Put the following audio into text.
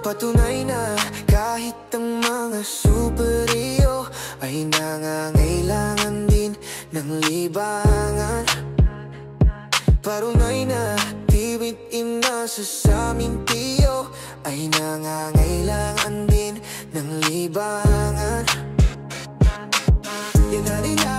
Patunay na kahit ang mga superiyo ay nangangailangan din ng libangan. Patunay na tibit inasa sa aming tiyo ay nangangailangan din ng libangan. Yan halina